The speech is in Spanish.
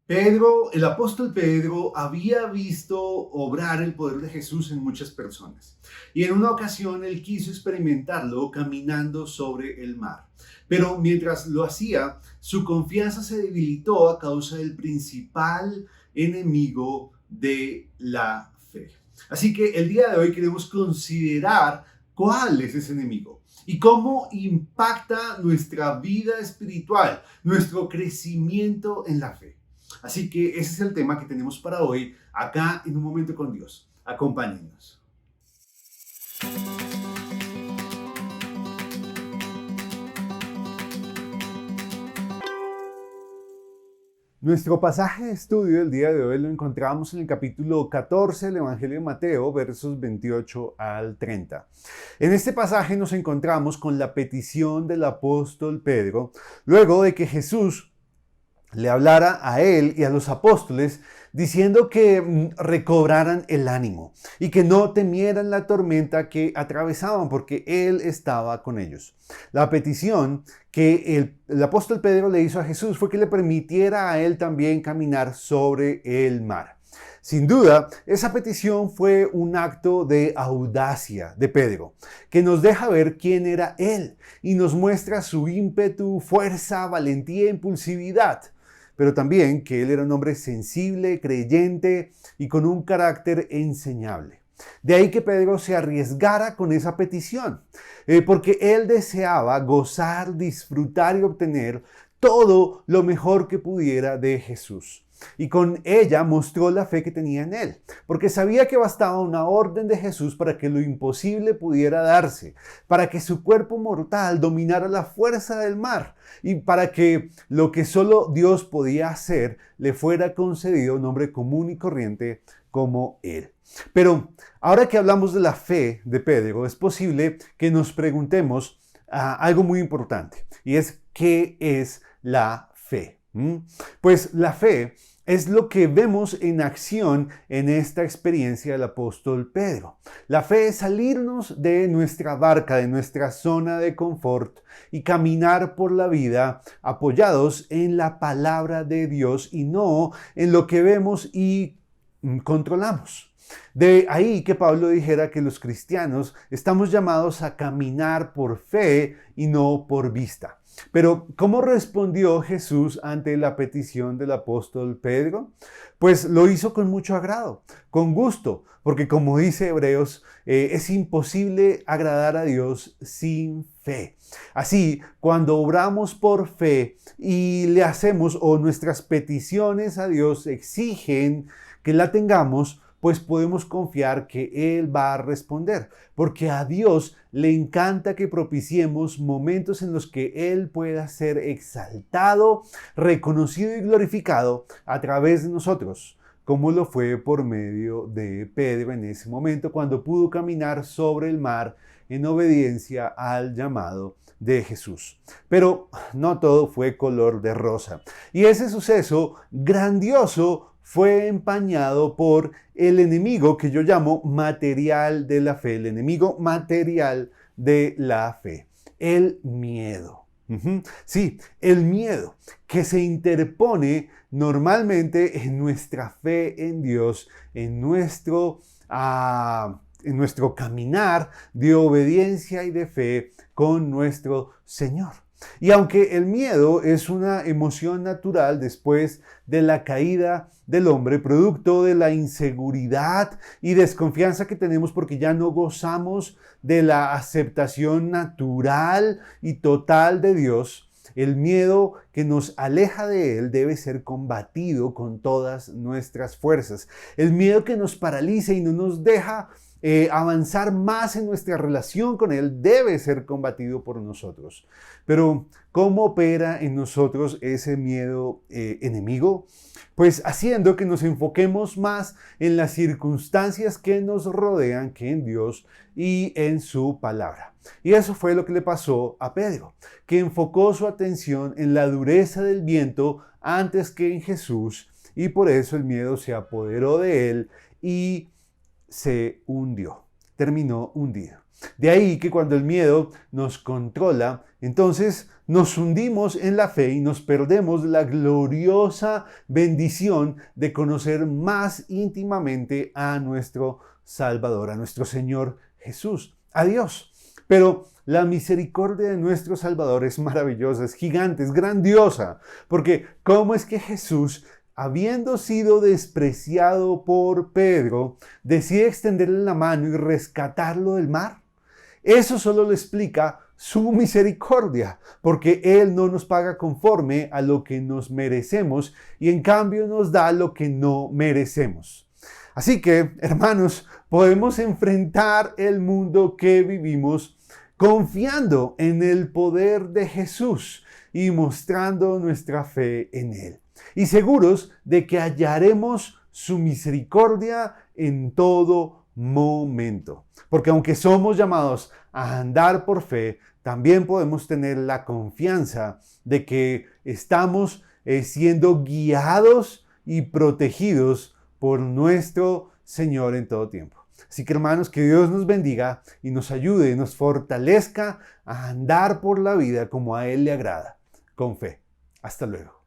Pedro, el apóstol Pedro, había visto obrar el poder de Jesús en muchas personas. Y en una ocasión él quiso experimentarlo caminando sobre el mar. Pero mientras lo hacía, su confianza se debilitó a causa del principal enemigo de la fe. Así que el día de hoy queremos considerar cuál es ese enemigo y cómo impacta nuestra vida espiritual, nuestro crecimiento en la fe. Así que ese es el tema que tenemos para hoy, acá en Un Momento con Dios. Acompáñennos. Nuestro pasaje de estudio del día de hoy lo encontramos en el capítulo 14 del Evangelio de Mateo, versos 28 al 30. En este pasaje nos encontramos con la petición del apóstol Pedro, luego de que Jesús le hablara a él y a los apóstoles diciendo que recobraran el ánimo y que no temieran la tormenta que atravesaban porque él estaba con ellos. La petición que el apóstol Pedro le hizo a Jesús fue que le permitiera a él también caminar sobre el mar. Sin duda, esa petición fue un acto de audacia de Pedro, que nos deja ver quién era él y nos muestra su ímpetu, fuerza, valentía e impulsividad, pero también que él era un hombre sensible, creyente y con un carácter enseñable. De ahí que Pedro se arriesgara con esa petición, porque él deseaba gozar, disfrutar y obtener todo lo mejor que pudiera de Jesús. Y con ella mostró la fe que tenía en él, porque sabía que bastaba una orden de Jesús para que lo imposible pudiera darse, para que su cuerpo mortal dominara la fuerza del mar y para que lo que solo Dios podía hacer le fuera concedido a un hombre común y corriente como él. Pero ahora que hablamos de la fe de Pedro, es posible que nos preguntemos algo muy importante, y es ¿qué es la fe? Pues la fe es lo que vemos en acción en esta experiencia del apóstol Pedro. La fe es salirnos de nuestra barca, de nuestra zona de confort y caminar por la vida apoyados en la palabra de Dios y no en lo que vemos y controlamos. De ahí que Pablo dijera que los cristianos estamos llamados a caminar por fe y no por vista. Pero, ¿cómo respondió Jesús ante la petición del apóstol Pedro? Pues lo hizo con mucho agrado, con gusto, porque como dice Hebreos, es imposible agradar a Dios sin fe. Así, cuando obramos por fe y le hacemos o nuestras peticiones a Dios exigen que la tengamos, pues podemos confiar que Él va a responder, porque a Dios le encanta que propiciemos momentos en los que Él pueda ser exaltado, reconocido y glorificado a través de nosotros, como lo fue por medio de Pedro en ese momento cuando pudo caminar sobre el mar en obediencia al llamado de Jesús. Pero no todo fue color de rosa. Y ese suceso grandioso fue empañado por el enemigo que yo llamo material de la fe, el enemigo material de la fe, el miedo. Sí, el miedo que se interpone normalmente en nuestra fe en Dios, en nuestro caminar de obediencia y de fe con nuestro Señor. Y aunque el miedo es una emoción natural después de la caída del hombre, producto de la inseguridad y desconfianza que tenemos porque ya no gozamos de la aceptación natural y total de Dios, el miedo que nos aleja de Él debe ser combatido con todas nuestras fuerzas. El miedo que nos paraliza y no nos deja avanzar más en nuestra relación con Él debe ser combatido por nosotros. Pero, ¿cómo opera en nosotros ese miedo enemigo? Pues haciendo que nos enfoquemos más en las circunstancias que nos rodean que en Dios y en su palabra. Y eso fue lo que le pasó a Pedro, que enfocó su atención en la dureza del viento antes que en Jesús, y por eso el miedo se apoderó de él y se hundió, terminó hundido. De ahí que cuando el miedo nos controla, entonces nos hundimos en la fe y nos perdemos la gloriosa bendición de conocer más íntimamente a nuestro Salvador, a nuestro Señor Jesús, a Dios. Pero la misericordia de nuestro Salvador es maravillosa, es gigante, es grandiosa, porque ¿cómo es que Jesús, habiendo sido despreciado por Pedro, decide extenderle la mano y rescatarlo del mar? Eso solo lo explica su misericordia, porque Él no nos paga conforme a lo que nos merecemos y en cambio nos da lo que no merecemos. Así que, hermanos, podemos enfrentar el mundo que vivimos confiando en el poder de Jesús y mostrando nuestra fe en Él. Y seguros de que hallaremos su misericordia en todo momento. Porque aunque somos llamados a andar por fe, también podemos tener la confianza de que estamos siendo guiados y protegidos por nuestro Señor en todo tiempo. Así que hermanos, que Dios nos bendiga y nos ayude y nos fortalezca a andar por la vida como a Él le agrada, con fe. Hasta luego.